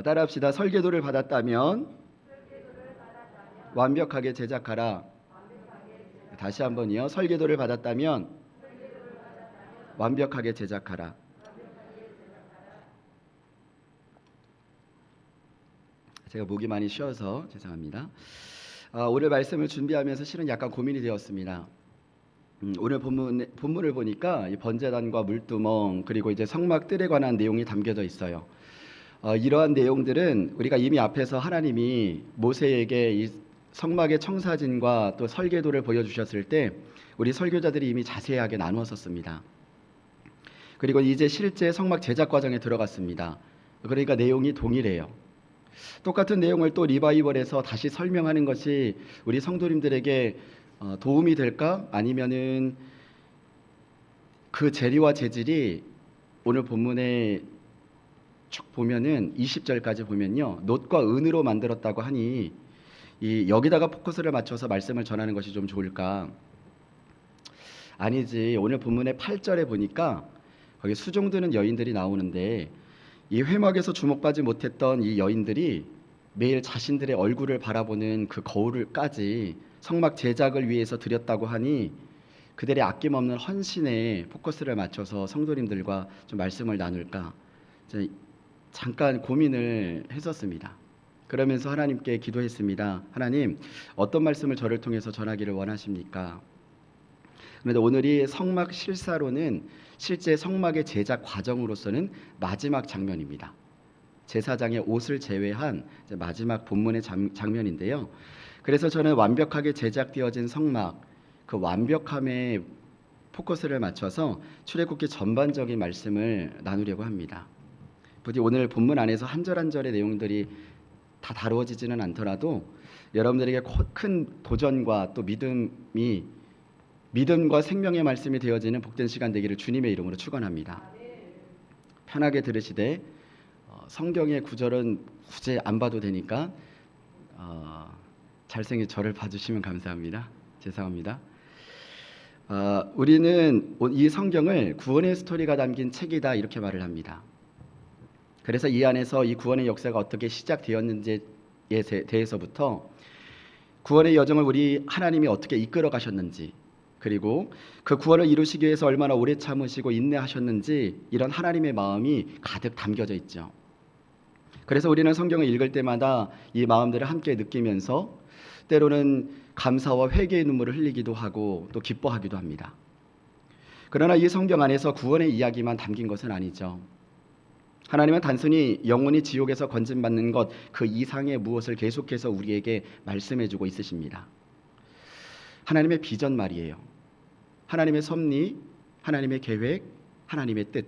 따라합시다. 설계도를 받았다면 완벽하게 제작하라. 다시 한번요. 설계도를 받았다면 완벽하게 제작하라. 제가 목이 많이 쉬어서 죄송합니다. 오늘 말씀을 준비하면서 실은 약간 고민이 되었습니다. 오늘 본문을 보니까 이 번제단과 물두멍 그리고 이제 성막들에 관한 내용이 담겨져 있어요. 이러한 내용들은 우리가 이미 앞에서 하나님이 모세에게 이 성막의 청사진과 또 설계도를 보여주셨을 때 우리 설교자들이 이미 자세하게 나누었었습니다. 그리고 이제 실제 성막 제작 과정에 들어갔습니다. 그러니까 내용이 동일해요. 똑같은 내용을 또 리바이벌에서 다시 설명하는 것이 우리 성도님들에게 도움이 될까? 아니면은 그 재료와 재질이 오늘 본문에 쭉 보면은 20절까지 보면요, 놋과 은으로 만들었다고 하니 여기다가 포커스를 맞춰서 말씀을 전하는 것이 좀 좋을까? 아니지. 오늘 본문의 8절에 보니까 거기 수종드는 여인들이 나오는데 이 회막에서 주목받지 못했던 이 여인들이 매일 자신들의 얼굴을 바라보는 그 거울을까지 성막 제작을 위해서 드렸다고 하니 그들의 아낌없는 헌신에 포커스를 맞춰서 성도님들과 좀 말씀을 나눌까 잠깐 고민을 했었습니다. 그러면서 하나님께 기도했습니다. 하나님, 어떤 말씀을 저를 통해서 전하기를 원하십니까? 그런데 오늘이 성막 실사로는 실제 성막의 제작 과정으로서는 마지막 장면입니다. 제사장의 옷을 제외한 마지막 본문의 장면인데요. 그래서 저는 완벽하게 제작되어진 성막, 그 완벽함에 포커스를 맞춰서 출애굽기 전반적인 말씀을 나누려고 합니다. 부디 오늘 본문 안에서 한 절 한 절의 내용들이 다 다루어지지는 않더라도 여러분들에게 큰 도전과 또 믿음과 생명의 말씀이 되어지는 복된 시간 되기를 주님의 이름으로 축원합니다. 편하게 들으시되 성경의 구절은 굳이 안 봐도 되니까 잘생긴 저를 봐주시면 감사합니다. 죄송합니다. 우리는 이 성경을 구원의 스토리가 담긴 책이다 이렇게 말을 합니다. 그래서 이 안에서 이 구원의 역사가 어떻게 시작되었는지에 대해서부터 구원의 여정을 우리 하나님이 어떻게 이끌어 가셨는지, 그리고 그 구원을 이루시기 위해서 얼마나 오래 참으시고 인내하셨는지 이런 하나님의 마음이 가득 담겨져 있죠. 그래서 우리는 성경을 읽을 때마다 이 마음들을 함께 느끼면서 때로는 감사와 회개의 눈물을 흘리기도 하고 또 기뻐하기도 합니다. 그러나 이 성경 안에서 구원의 이야기만 담긴 것은 아니죠. 하나님은 단순히 영혼이 지옥에서 건진받는 것 그 이상의 무엇을 계속해서 우리에게 말씀해주고 있으십니다. 하나님의 비전 말이에요. 하나님의 섭리, 하나님의 계획, 하나님의 뜻.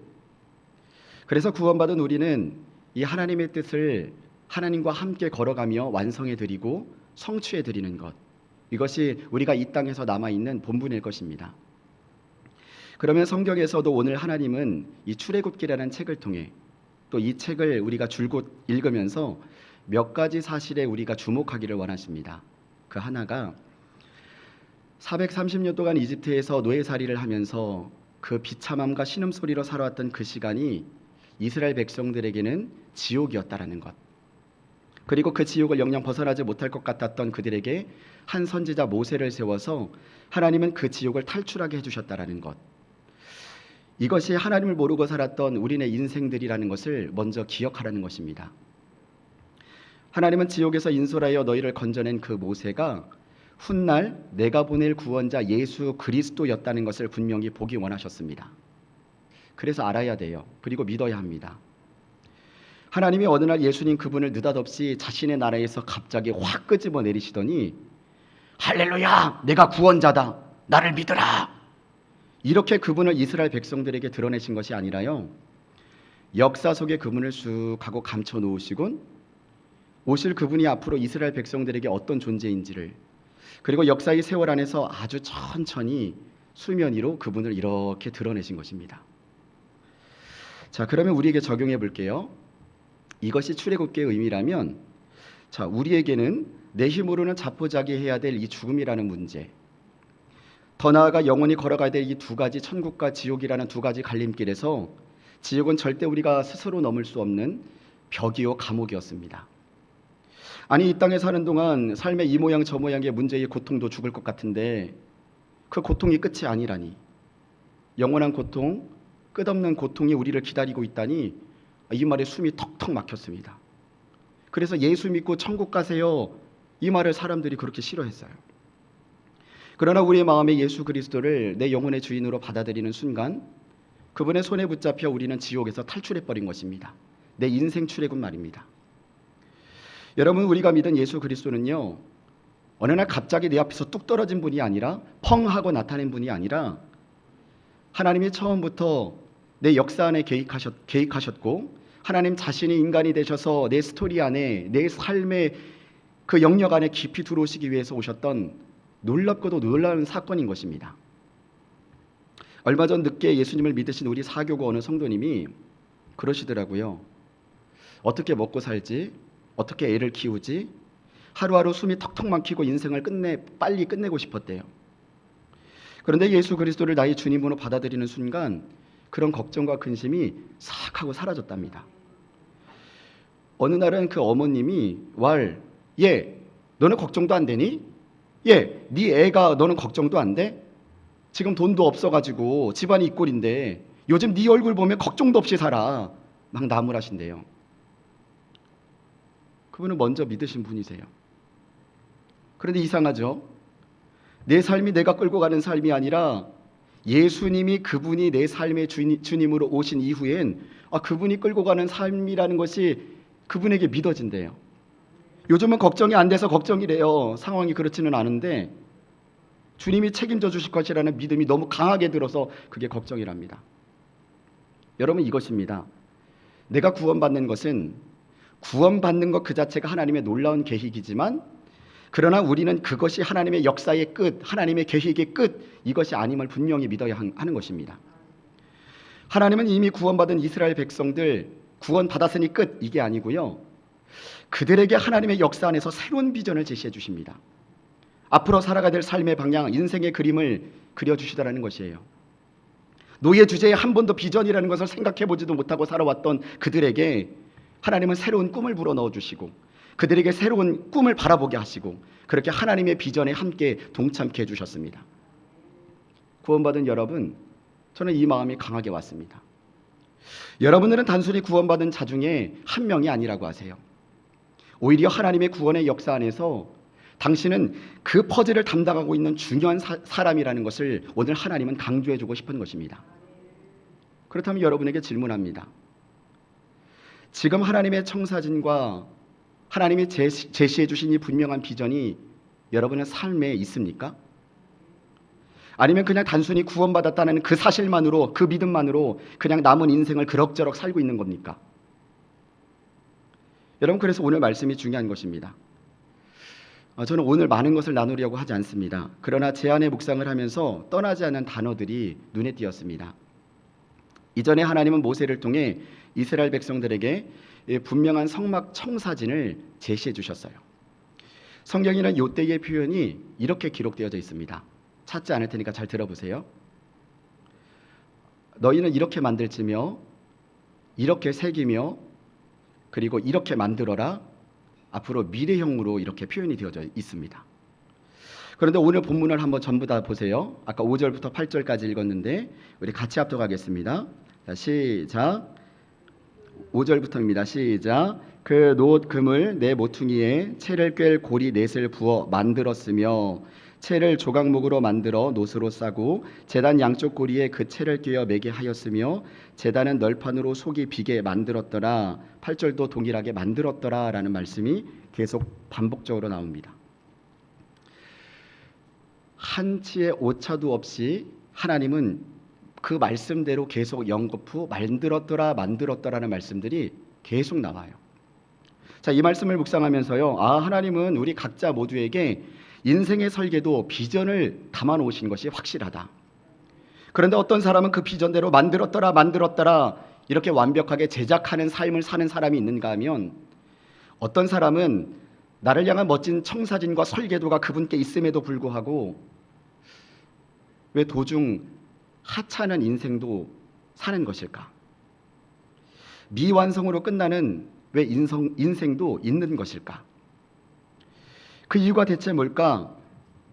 그래서 구원받은 우리는 이 하나님의 뜻을 하나님과 함께 걸어가며 완성해드리고 성취해드리는 것, 이것이 우리가 이 땅에서 남아있는 본분일 것입니다. 그러면 성경에서도 오늘 하나님은 이 출애굽기라는 책을 통해 또 이 책을 우리가 줄곧 읽으면서 몇 가지 사실에 우리가 주목하기를 원하십니다. 그 하나가 430년 동안 이집트에서 노예살이를 하면서 그 비참함과 신음소리로 살아왔던 그 시간이 이스라엘 백성들에게는 지옥이었다라는 것, 그리고 그 지옥을 영영 벗어나지 못할 것 같았던 그들에게 한 선지자 모세를 세워서 하나님은 그 지옥을 탈출하게 해주셨다라는 것, 이것이 하나님을 모르고 살았던 우리네 인생들이라는 것을 먼저 기억하라는 것입니다. 하나님은 지옥에서 인솔하여 너희를 건져낸 그 모세가 훗날 내가 보낼 구원자 예수 그리스도였다는 것을 분명히 보기 원하셨습니다. 그래서 알아야 돼요. 그리고 믿어야 합니다. 하나님이 어느 날 예수님 그분을 느닷없이 자신의 나라에서 갑자기 확 끄집어 내리시더니 할렐루야, 내가 구원자다, 나를 믿으라, 이렇게 그분을 이스라엘 백성들에게 드러내신 것이 아니라요, 역사 속에 그분을 쑥 하고 감춰 놓으시곤 오실 그분이 앞으로 이스라엘 백성들에게 어떤 존재인지를, 그리고 역사의 세월 안에서 아주 천천히 수면 위로 그분을 이렇게 드러내신 것입니다. 자, 그러면 우리에게 적용해 볼게요. 이것이 출애굽기의 의미라면, 자, 우리에게는 내 힘으로는 자포자기해야 될 이 죽음이라는 문제, 더 나아가 영원히 걸어가야 될 이 두 가지 천국과 지옥이라는 두 가지 갈림길에서 지옥은 절대 우리가 스스로 넘을 수 없는 벽이요 감옥이었습니다. 아니, 이 땅에 사는 동안 삶의 이 모양 저 모양의 문제의 고통도 죽을 것 같은데 그 고통이 끝이 아니라니, 영원한 고통, 끝없는 고통이 우리를 기다리고 있다니, 이 말에 숨이 턱턱 막혔습니다. 그래서 예수 믿고 천국 가세요, 이 말을 사람들이 그렇게 싫어했어요. 그러나 우리의 마음에 예수 그리스도를 내 영혼의 주인으로 받아들이는 순간 그분의 손에 붙잡혀 우리는 지옥에서 탈출해버린 것입니다. 내 인생 출애굽 말입니다. 여러분, 우리가 믿은 예수 그리스도는요, 어느 날 갑자기 내 앞에서 뚝 떨어진 분이 아니라, 펑 하고 나타낸 분이 아니라, 하나님이 처음부터 내 역사 안에 계획하셨고, 하나님 자신이 인간이 되셔서 내 스토리 안에, 내 삶의 그 영역 안에 깊이 들어오시기 위해서 오셨던 놀랍고도 놀라운 사건인 것입니다. 얼마 전 늦게 예수님을 믿으신 우리 사교구 어느 성도님이 그러시더라고요. 어떻게 먹고 살지? 어떻게 애를 키우지? 하루하루 숨이 턱턱 막히고 인생을 빨리 끝내고 싶었대요. 그런데 예수 그리스도를 나의 주님으로 받아들이는 순간 그런 걱정과 근심이 싹 하고 사라졌답니다. 어느 날은 그 어머님이 얘, 너는 걱정도 안 되니? 네 애가 너는 걱정도 안 돼? 지금 돈도 없어가지고 집안이 이 꼴인데 요즘 네 얼굴 보면 걱정도 없이 살아. 막 나무라신대요. 그분은 먼저 믿으신 분이세요. 그런데 이상하죠? 내 삶이 내가 끌고 가는 삶이 아니라 예수님이, 그분이 내 삶의 주님으로 오신 이후엔 그분이 끌고 가는 삶이라는 것이 그분에게 믿어진대요. 요즘은 걱정이 안 돼서 걱정이래요. 상황이 그렇지는 않은데 주님이 책임져 주실 것이라는 믿음이 너무 강하게 들어서 그게 걱정이랍니다. 여러분, 이것입니다. 내가 구원받는 것은, 구원받는 것 그 자체가 하나님의 놀라운 계획이지만, 그러나 우리는 그것이 하나님의 역사의 끝, 하나님의 계획의 끝, 이것이 아님을 분명히 믿어야 하는 것입니다. 하나님은 이미 구원받은 이스라엘 백성들 구원받았으니 끝, 이게 아니고요, 그들에게 하나님의 역사 안에서 새로운 비전을 제시해 주십니다. 앞으로 살아가야 될 삶의 방향, 인생의 그림을 그려주시다라는 것이에요. 노예 주제에 한 번도 비전이라는 것을 생각해 보지도 못하고 살아왔던 그들에게 하나님은 새로운 꿈을 불어넣어 주시고 그들에게 새로운 꿈을 바라보게 하시고 그렇게 하나님의 비전에 함께 동참케 해주셨습니다. 구원받은 여러분, 저는 이 마음이 강하게 왔습니다. 여러분들은 단순히 구원받은 자 중에 한 명이 아니라고 하세요. 오히려 하나님의 구원의 역사 안에서 당신은 그 퍼즐을 담당하고 있는 중요한 사람이라는 것을 오늘 하나님은 강조해주고 싶은 것입니다. 그렇다면 여러분에게 질문합니다. 지금 하나님의 청사진과 하나님이 제시해 주신 이 분명한 비전이 여러분의 삶에 있습니까? 아니면 그냥 단순히 구원받았다는 그 사실만으로, 그 믿음만으로 그냥 남은 인생을 그럭저럭 살고 있는 겁니까? 여러분, 그래서 오늘 말씀이 중요한 것입니다. 저는 오늘 많은 것을 나누려고 하지 않습니다. 그러나 제 안에 묵상을 하면서 떠나지 않는 단어들이 눈에 띄었습니다. 이전에 하나님은 모세를 통해 이스라엘 백성들에게 분명한 성막 청사진을 제시해 주셨어요. 성경에는 이때의 표현이 이렇게 기록되어져 있습니다. 찾지 않을 테니까 잘 들어보세요. 너희는 이렇게 만들지며 이렇게 새기며 그리고 이렇게 만들어라. 앞으로 미래형으로 이렇게 표현이 되어져 있습니다. 그런데 오늘 본문을 한번 전부 다 보세요. 아까 5절부터 8절까지 읽었는데 우리 같이 합독하겠습니다. 자, 시작. 5절부터입니다. 시작. 그 놋 금을 내 모퉁이에 채를 꿰 고리 넷을 부어 만들었으며 채를 조각목으로 만들어 놋으로 싸고 제단 양쪽 고리에 그 채를 꿰어 매게 하였으며 제단은 널판으로 속이 비게 만들었더라. 8절도 동일하게 만들었더라 라는 말씀이 계속 반복적으로 나옵니다. 한치의 오차도 없이 하나님은 그 말씀대로 계속 연거푸 만들었더라라는 말씀들이 계속 나와요. 자, 이 말씀을 묵상하면서요, 하나님은 우리 각자 모두에게 인생의 설계도 비전을 담아 놓으신 것이 확실하다. 그런데 어떤 사람은 그 비전대로 만들었더라 이렇게 완벽하게 제작하는 삶을 사는 사람이 있는가 하면, 어떤 사람은 나를 향한 멋진 청사진과 설계도가 그분께 있음에도 불구하고 왜 도중 하찮은 인생도 사는 것일까? 미완성으로 끝나는 왜 인생도 있는 것일까? 그 이유가 대체 뭘까?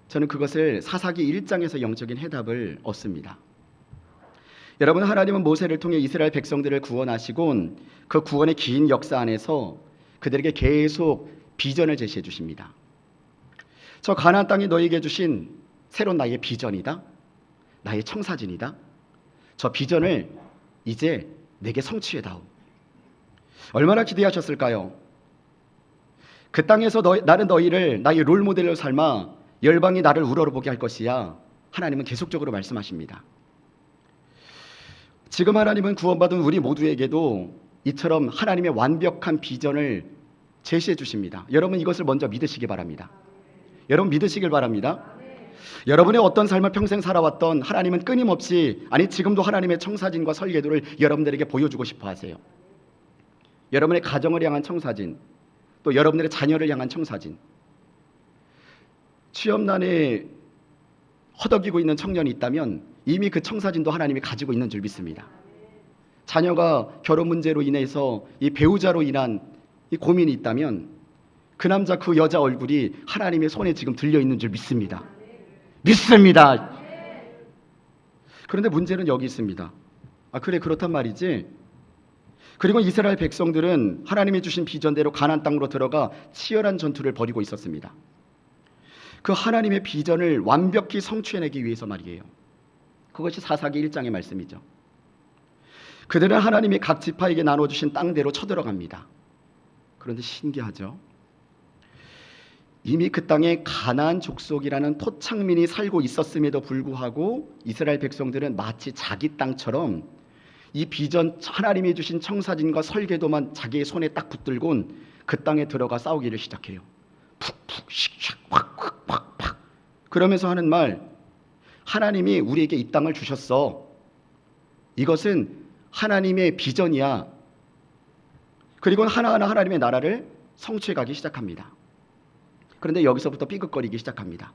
저는 그것을 사사기 1장에서 영적인 해답을 얻습니다. 여러분, 하나님은 모세를 통해 이스라엘 백성들을 구원하시곤 그 구원의 긴 역사 안에서 그들에게 계속 비전을 제시해 주십니다. 저 가나안 땅이 너에게 주신 새로운 나의 비전이다. 나의 청사진이다. 저 비전을 이제 내게 성취해다오. 얼마나 기대하셨을까요? 그 땅에서 나는 너희를 나의 롤모델로 삼아 열방이 나를 우러러보게 할 것이야. 하나님은 계속적으로 말씀하십니다. 지금 하나님은 구원받은 우리 모두에게도 이처럼 하나님의 완벽한 비전을 제시해 주십니다. 여러분, 이것을 먼저 믿으시기 바랍니다. 여러분, 믿으시길 바랍니다. 여러분의 어떤 삶을 평생 살아왔던 하나님은 끊임없이, 아니 지금도 하나님의 청사진과 설계도를 여러분들에게 보여주고 싶어 하세요. 여러분의 가정을 향한 청사진, 또 여러분들의 자녀를 향한 청사진. 취업난에 허덕이고 있는 청년이 있다면 이미 그 청사진도 하나님이 가지고 있는 줄 믿습니다. 자녀가 결혼 문제로 인해서 이 배우자로 인한 이 고민이 있다면 그 남자 그 여자 얼굴이 하나님의 손에 지금 들려 있는 줄 믿습니다. 믿습니다. 그런데 문제는 여기 있습니다. 그래, 그렇단 말이지. 그리고 이스라엘 백성들은 하나님이 주신 비전대로 가나안 땅으로 들어가 치열한 전투를 벌이고 있었습니다. 그 하나님의 비전을 완벽히 성취해내기 위해서 말이에요. 그것이 사사기 1장의 말씀이죠. 그들은 하나님이 각 지파에게 나눠주신 땅대로 쳐들어갑니다. 그런데 신기하죠. 이미 그 땅에 가나안 족속이라는 토착민이 살고 있었음에도 불구하고 이스라엘 백성들은 마치 자기 땅처럼 이 비전, 하나님이 주신 청사진과 설계도만 자기의 손에 딱 붙들곤 그 땅에 들어가 싸우기를 시작해요. 푹푹 씩샥 팍팍팍팍 그러면서 하는 말, 하나님이 우리에게 이 땅을 주셨어. 이것은 하나님의 비전이야. 그리고 하나하나 하나님의 나라를 성취해 가기 시작합니다. 그런데 여기서부터 삐걱거리기 시작합니다.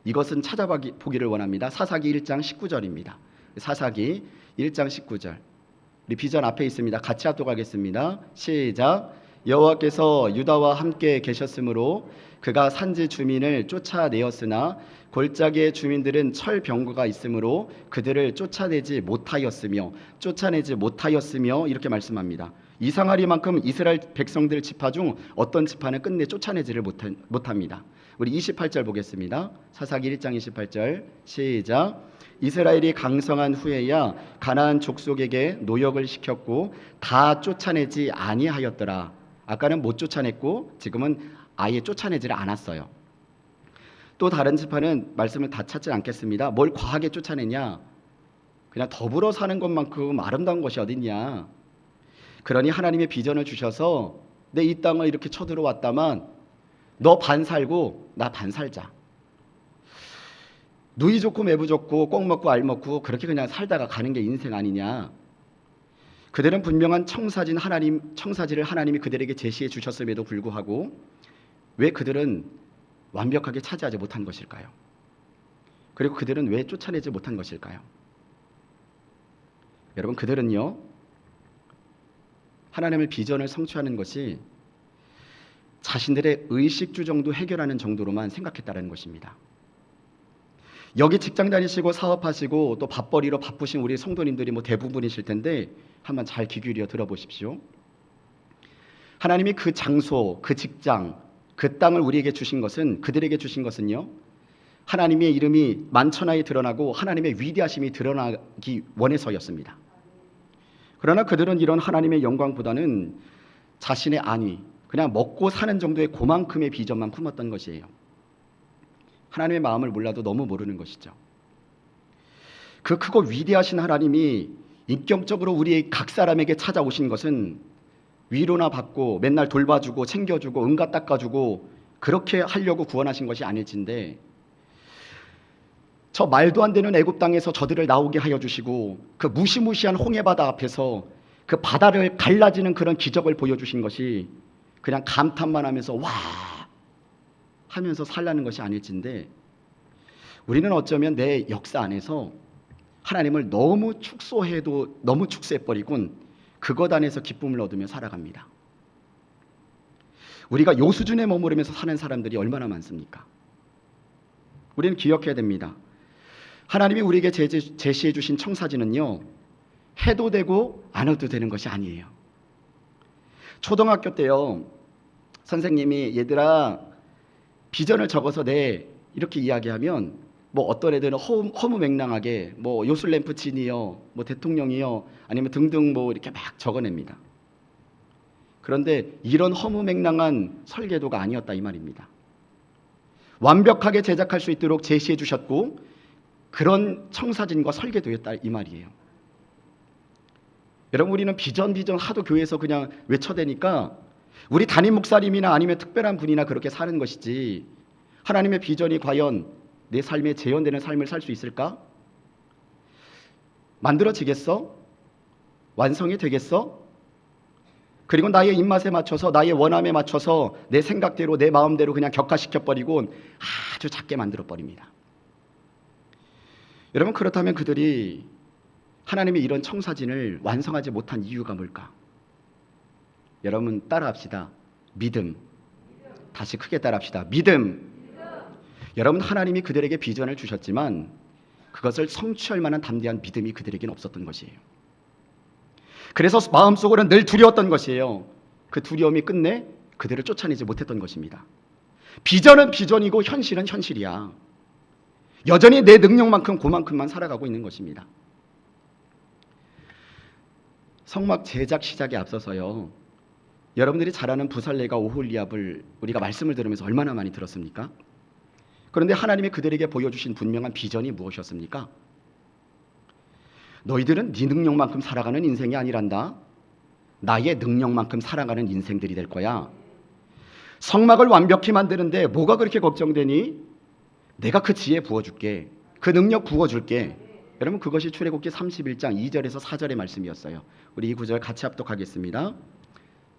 이것은 찾아보기를 원합니다. 사사기 1장 19절입니다. 사사기 1장 19절. 우리 비전 앞에 있습니다. 같이 합독하겠습니다. 시작. 여호와께서 유다와 함께 계셨으므로 그가 산지 주민을 쫓아내었으나 골짜기의 주민들은 철병거가 있으므로 그들을 쫓아내지 못하였으며 이렇게 말씀합니다. 이상하리만큼 이스라엘 백성들 지파 중 어떤 지파는 끝내 쫓아내지를 못합니다. 우리 28절 보겠습니다. 사사기 1장 28절 시작. 이스라엘이 강성한 후에야 가나안 족속에게 노역을 시켰고 다 쫓아내지 아니하였더라. 아까는 못 쫓아냈고 지금은 아예 쫓아내지를 않았어요. 또 다른 지파는 말씀을 다 찾지 않겠습니다. 뭘 과하게 쫓아내냐? 그냥 더불어 사는 것만큼 아름다운 것이 어딨냐? 그러니 하나님의 비전을 주셔서 내 이 땅을 이렇게 쳐들어왔다만 너 반 살고 나 반 살자. 누이 좋고 매부 좋고 꼭 먹고 알 먹고 그렇게 그냥 살다가 가는 게 인생 아니냐? 그들은 분명한 청사진을 하나님이 그들에게 제시해 주셨음에도 불구하고 왜 그들은 완벽하게 차지하지 못한 것일까요? 그리고 그들은 왜 쫓아내지 못한 것일까요? 여러분, 그들은요, 하나님의 비전을 성취하는 것이 자신들의 의식주 정도 해결하는 정도로만 생각했다는 것입니다. 여기 직장 다니시고 사업하시고 또 밥벌이로 바쁘신 우리 성도님들이 대부분이실 텐데 한번 잘 귀 기울여 들어보십시오. 하나님이 그 장소, 그 직장, 그 땅을 우리에게 주신 것은, 그들에게 주신 것은요, 하나님의 이름이 만천하에 드러나고 하나님의 위대하심이 드러나기 원해서였습니다. 그러나 그들은 이런 하나님의 영광보다는 자신의 안위, 그냥 먹고 사는 정도의 그만큼의 비전만 품었던 것이에요. 하나님의 마음을 몰라도 너무 모르는 것이죠. 그 크고 위대하신 하나님이 인격적으로 우리 각 사람에게 찾아오신 것은 위로나 받고 맨날 돌봐주고 챙겨주고 응가 닦아주고 그렇게 하려고 구원하신 것이 아닐진데, 저 말도 안 되는 애굽 땅에서 저들을 나오게 하여 주시고 그 무시무시한 홍해바다 앞에서 그 바다를 갈라지는 그런 기적을 보여주신 것이 그냥 감탄만 하면서 와 하면서 살라는 것이 아닐진데, 우리는 어쩌면 내 역사 안에서 하나님을 너무 축소해버리곤 그것 안에서 기쁨을 얻으며 살아갑니다. 우리가 요 수준에 머무르면서 사는 사람들이 얼마나 많습니까? 우리는 기억해야 됩니다. 하나님이 우리에게 제시해 주신 청사진은요, 해도 되고 안 해도 되는 것이 아니에요. 초등학교 때요, 선생님이 얘들아 비전을 적어서 내 이렇게 이야기하면 뭐 어떤 애들은 허무맹랑하게 뭐 요술램프 진이요, 뭐 대통령이요, 아니면 등등 뭐 이렇게 막 적어냅니다. 그런데 이런 허무맹랑한 설계도가 아니었다 이 말입니다. 완벽하게 제작할 수 있도록 제시해 주셨고 그런 청사진과 설계도였다 이 말이에요. 여러분, 우리는 비전 하도 교회에서 그냥 외쳐대니까 우리 담임 목사님이나 아니면 특별한 분이나 그렇게 사는 것이지, 하나님의 비전이 과연 내 삶에 재현되는 삶을 살 수 있을까? 만들어지겠어? 완성이 되겠어? 그리고 나의 입맛에 맞춰서, 나의 원함에 맞춰서 내 생각대로 내 마음대로 그냥 격화시켜버리고 아주 작게 만들어버립니다. 여러분, 그렇다면 그들이 하나님의 이런 청사진을 완성하지 못한 이유가 뭘까? 여러분 따라합시다. 믿음. 다시 크게 따라합시다. 믿음. 여러분, 하나님이 그들에게 비전을 주셨지만 그것을 성취할 만한 담대한 믿음이 그들에게는 없었던 것이에요. 그래서 마음속으로는 늘 두려웠던 것이에요. 그 두려움이 끝내 그들을 쫓아내지 못했던 것입니다. 비전은 비전이고 현실은 현실이야. 여전히 내 능력만큼 그만큼만 살아가고 있는 것입니다. 성막 제작 시작에 앞서서요, 여러분들이 잘 아는 부살레가 오홀리압을 우리가 말씀을 들으면서 얼마나 많이 들었습니까? 그런데 하나님이 그들에게 보여주신 분명한 비전이 무엇이었습니까? 너희들은 네 능력만큼 살아가는 인생이 아니란다. 나의 능력만큼 살아가는 인생들이 될 거야. 성막을 완벽히 만드는데 뭐가 그렇게 걱정되니? 내가 그 지혜 부어줄게. 그 능력 부어줄게. 여러분, 그것이 출애굽기 31장 2절에서 4절의 말씀이었어요. 우리 이 구절 같이 합독하겠습니다.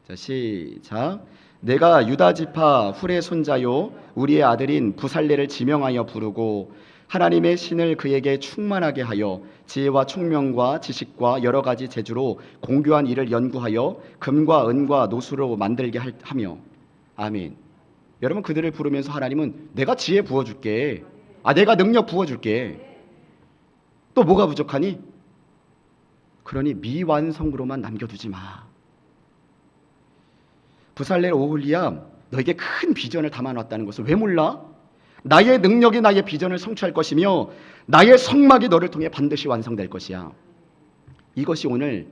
자, 시작. 내가 유다 지파 훌의 손자요 우리의 아들인 부살레를 지명하여 부르고 하나님의 신을 그에게 충만하게 하여 지혜와 총명과 지식과 여러 가지 재주로 공교한 일을 연구하여 금과 은과 노수로 만들게 하며. 아멘. 여러분, 그들을 부르면서 하나님은 내가 지혜 부어줄게. 내가 능력 부어줄게. 또 뭐가 부족하니? 그러니 미완성으로만 남겨두지 마. 부살레 오홀리압, 너에게 큰 비전을 담아놨다는 것을 왜 몰라? 나의 능력이 나의 비전을 성취할 것이며 나의 성막이 너를 통해 반드시 완성될 것이야. 이것이 오늘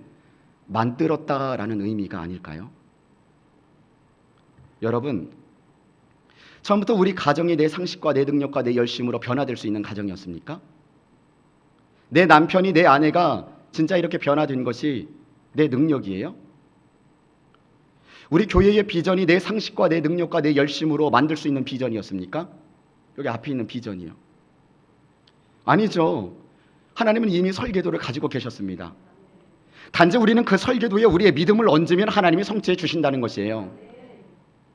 만들었다라는 의미가 아닐까요? 여러분, 처음부터 우리 가정이 내 상식과 내 능력과 내 열심으로 변화될 수 있는 가정이었습니까? 내 남편이, 내 아내가 진짜 이렇게 변화된 것이 내 능력이에요? 우리 교회의 비전이 내 상식과 내 능력과 내 열심으로 만들 수 있는 비전이었습니까? 여기 앞에 있는 비전이요. 아니죠. 하나님은 이미 설계도를 가지고 계셨습니다. 단지 우리는 그 설계도에 우리의 믿음을 얹으면 하나님이 성취해 주신다는 것이에요.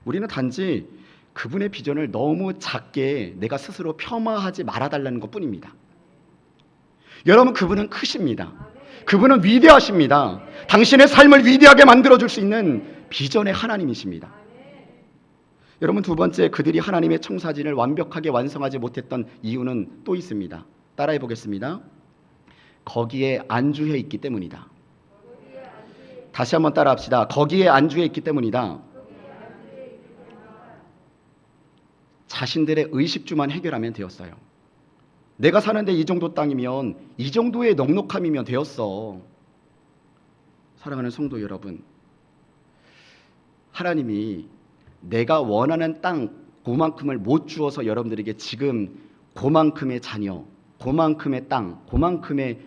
우리는 단지 그분의 비전을 너무 작게 내가 스스로 폄하하지 말아달라는 것뿐입니다. 여러분, 그분은 크십니다. 그분은 위대하십니다. 당신의 삶을 위대하게 만들어줄 수 있는 비전의 하나님이십니다. 여러분, 두 번째, 그들이 하나님의 청사진을 완벽하게 완성하지 못했던 이유는 또 있습니다. 따라해 보겠습니다. 거기에 안주해 있기 때문이다. 다시 한번 따라합시다. 거기에 안주해 있기 때문이다. 자신들의 의식주만 해결하면 되었어요. 내가 사는데 이 정도 땅이면, 이 정도의 넉넉함이면 되었어. 사랑하는 성도 여러분, 하나님이 내가 원하는 땅 그만큼을 못 주어서 여러분들에게 지금 그만큼의 자녀, 그만큼의 땅, 그만큼의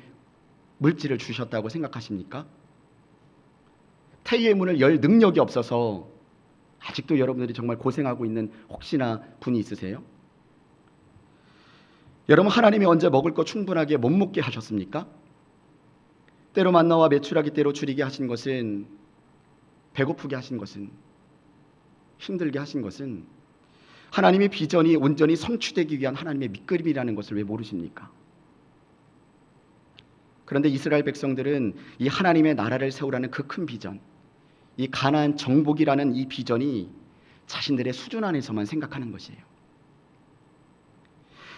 물질을 주셨다고 생각하십니까? 태희의 문을 열 능력이 없어서 아직도 여러분들이 정말 고생하고 있는 혹시나 분이 있으세요? 여러분, 하나님이 언제 먹을 거 충분하게 못 먹게 하셨습니까? 때로 만나와 메추라기 때로 줄이게 하신 것은, 배고프게 하신 것은, 힘들게 하신 것은 하나님의 비전이 온전히 성취되기 위한 하나님의 밑그림이라는 것을 왜 모르십니까? 그런데 이스라엘 백성들은 이 하나님의 나라를 세우라는 그 큰 비전, 이 가나안 정복이라는 이 비전이 자신들의 수준 안에서만 생각하는 것이에요.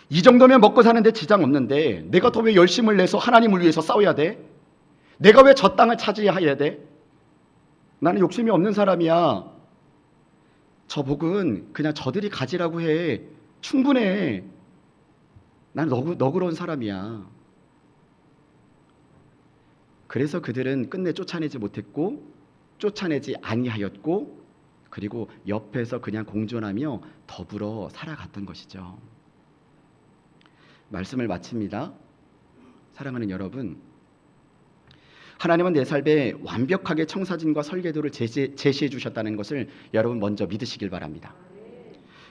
이 정도면 먹고 사는데 지장 없는데 내가 더 왜 열심을 내서 하나님을 위해서 싸워야 돼? 내가 왜 저 땅을 차지해야 돼? 나는 욕심이 없는 사람이야. 저 복은 그냥 저들이 가지라고 해. 충분해. 나는 너그러운 사람이야. 그래서 그들은 끝내 쫓아내지 못했고 쫓아내지 아니하였고 그리고 옆에서 그냥 공존하며 더불어 살아갔던 것이죠. 말씀을 마칩니다. 사랑하는 여러분, 하나님은 내 삶에 완벽하게 청사진과 설계도를 제시해 주셨다는 것을 여러분 먼저 믿으시길 바랍니다.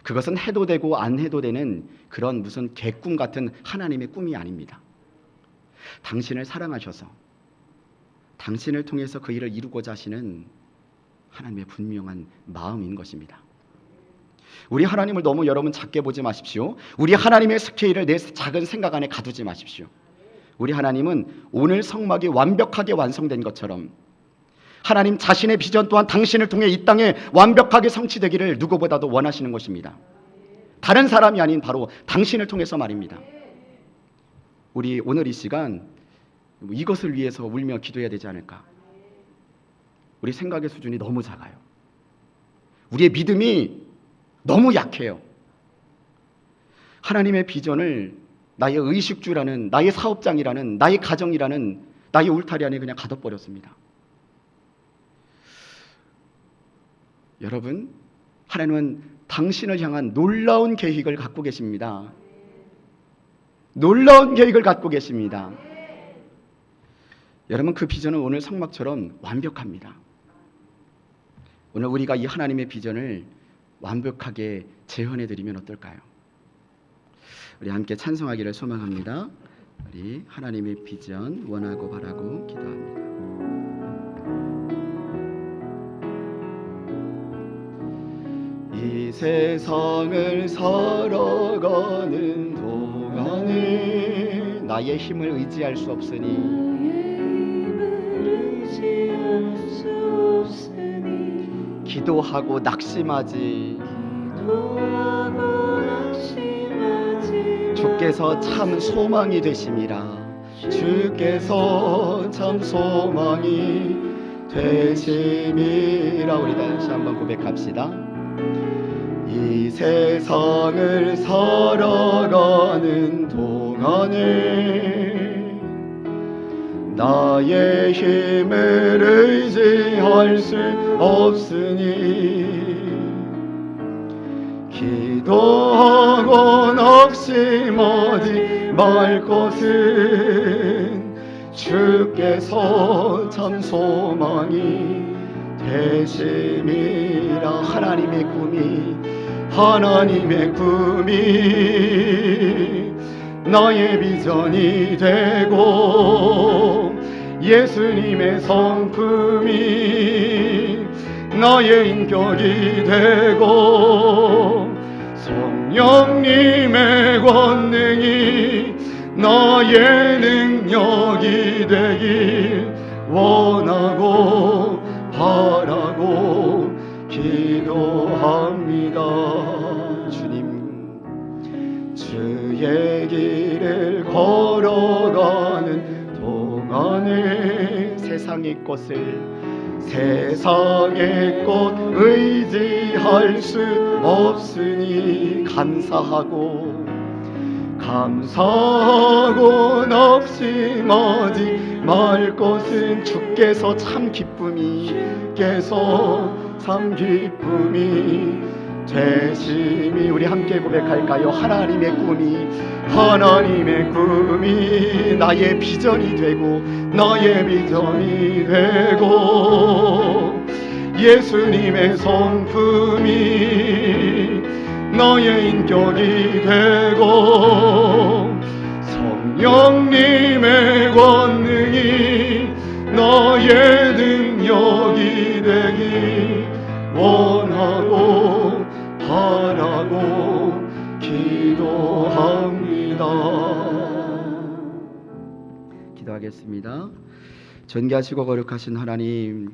그것은 해도 되고 안 해도 되는 그런 무슨 개꿈 같은 하나님의 꿈이 아닙니다. 당신을 사랑하셔서 당신을 통해서 그 일을 이루고자 하시는 하나님의 분명한 마음인 것입니다. 우리 하나님을 너무 여러분 작게 보지 마십시오. 우리 하나님의 스케일을 내 작은 생각 안에 가두지 마십시오. 우리 하나님은 오늘 성막이 완벽하게 완성된 것처럼 하나님 자신의 비전 또한 당신을 통해 이 땅에 완벽하게 성취되기를 누구보다도 원하시는 것입니다. 다른 사람이 아닌 바로 당신을 통해서 말입니다. 우리 오늘 이 시간 이것을 위해서 울며 기도해야 되지 않을까? 우리 생각의 수준이 너무 작아요. 우리의 믿음이 너무 약해요. 하나님의 비전을 나의 의식주라는, 나의 사업장이라는, 나의 가정이라는, 나의 울타리 안에 그냥 가둬버렸습니다. 여러분, 하나님은 당신을 향한 놀라운 계획을 갖고 계십니다. 놀라운 계획을 갖고 계십니다. 여러분, 그 비전은 오늘 성막처럼 완벽합니다. 오늘 우리가 이 하나님의 비전을 완벽하게 재현해드리면 어떨까요? 우리 함께 찬송하기를 소망합니다. 우리 하나님의 비전 원하고 바라고 기도합니다. 이 세상을 살아가는 동안에 나의 힘을 의지할 수 없으니 기도하고 낙심하지 주께서 참 소망이 되심이라. 주께서 참 소망이 되심이라. 우리 다시 한번 고백합시다. 이 세상을 살아가는 동안에 나의 힘을 의지할 수 없으니 기도하고 낙심하지 말 것은 주께서 참 소망이 되심이라. 하나님의 꿈이 나의 비전이 되고 예수님의 성품이 나의 인격이 되고 성령님의 권능이 나의 능력이 되길 원하고 바라고 기도합니다. 주님, 주의 길을 걸어가는 동안에 세상의 것을 의지할 수 없으니 감사하고 낙심하지 말 것은 주께서 참 기쁨이 되심이. 우리 함께 고백할까요? 하나님의 꿈이 나의 비전이 되고 예수님의 성품이 나의 인격이 되고 성령님의 권능이 나의 능력이 되길 원하고 바라고 기도합니다. 기도하겠습니다. 존귀하시고 거룩하신 하나님,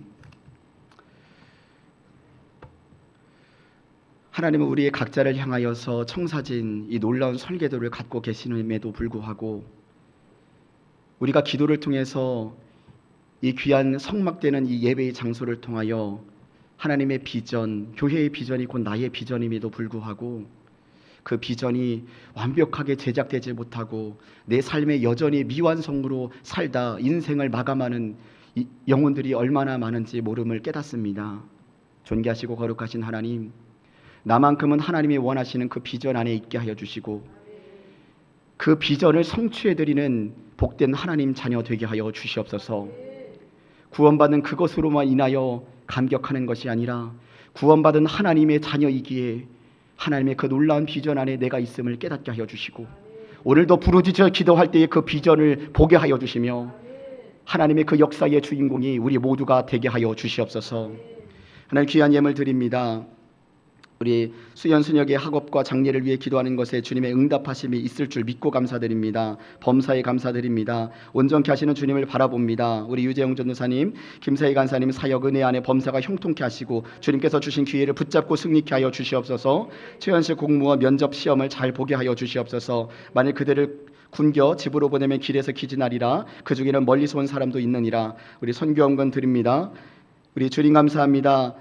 하나님은 우리의 각자를 향하여서 청사진 이 놀라운 설계도를 갖고 계시는에도 불구하고 우리가 기도를 통해서 이 귀한 성막되는 이 예배의 장소를 통하여 하나님의 비전, 교회의 비전이 곧 나의 비전임에도 불구하고 그 비전이 완벽하게 제작되지 못하고 내 삶에 여전히 미완성으로 살다 인생을 마감하는 영혼들이 얼마나 많은지 모름을 깨닫습니다. 존귀하시고 거룩하신 하나님, 나만큼은 하나님이 원하시는 그 비전 안에 있게 하여 주시고 그 비전을 성취해드리는 복된 하나님 자녀 되게 하여 주시옵소서. 구원받은 그것으로만 인하여 감격하는 것이 아니라 구원받은 하나님의 자녀이기에 하나님의 그 놀라운 비전 안에 내가 있음을 깨닫게 하여 주시고 오늘도 부르짖어 기도할 때에 그 비전을 보게 하여 주시며 하나님의 그 역사의 주인공이 우리 모두가 되게 하여 주시옵소서. 하나님 귀한 예물 드립니다. 우리 수연수녀의 학업과 장례를 위해 기도하는 것에 주님의 응답하심이 있을 줄 믿고 감사드립니다. 범사에 감사드립니다. 온전케 하시는 주님을 바라봅니다. 우리 유재영 전도사님, 김사희 간사님 사역 은혜 안에 범사가 형통케 하시고 주님께서 주신 기회를 붙잡고 승리케 하여 주시옵소서. 최현실 공무원 면접 시험을 잘 보게 하여 주시옵소서. 만일 그들을 군겨 집으로 보내면 길에서 기진하리라. 그 중에는 멀리서 온 사람도 있느니라. 우리 선교원건 드립니다. 우리 주님 감사합니다.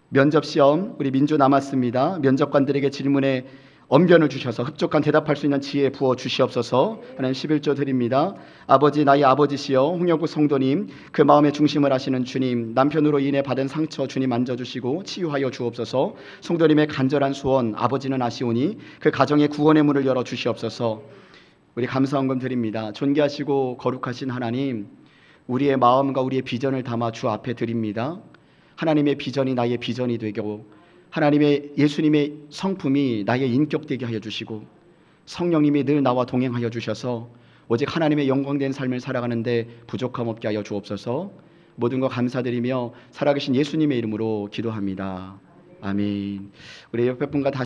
면접시험 우리 민주 남았습니다. 면접관들에게 질문에 언변을 주셔서 흡족한 대답할 수 있는 지혜 부어 주시옵소서. 하나님 11조 드립니다. 아버지, 나의 아버지시여 홍영구 성도님, 그 마음의 중심을 하시는 주님, 남편으로 인해 받은 상처 주님 만져주시고 치유하여 주옵소서. 성도님의 간절한 소원 아버지는 아시오니 그 가정의 구원의 문을 열어 주시옵소서. 우리 감사헌금 드립니다. 존귀하시고 거룩하신 하나님, 우리의 마음과 우리의 비전을 담아 주 앞에 드립니다. 하나님의 비전이 나의 비전이 되고 하나님의 예수님의 성품이 나의 인격 되게 하여 주시고 성령님이 늘 나와 동행하여 주셔서 오직 하나님의 영광된 삶을 살아가는데 부족함 없게 하여 주옵소서. 모든 것 감사드리며 살아계신 예수님의 이름으로 기도합니다. 아멘. 우리 옆에 분과 다시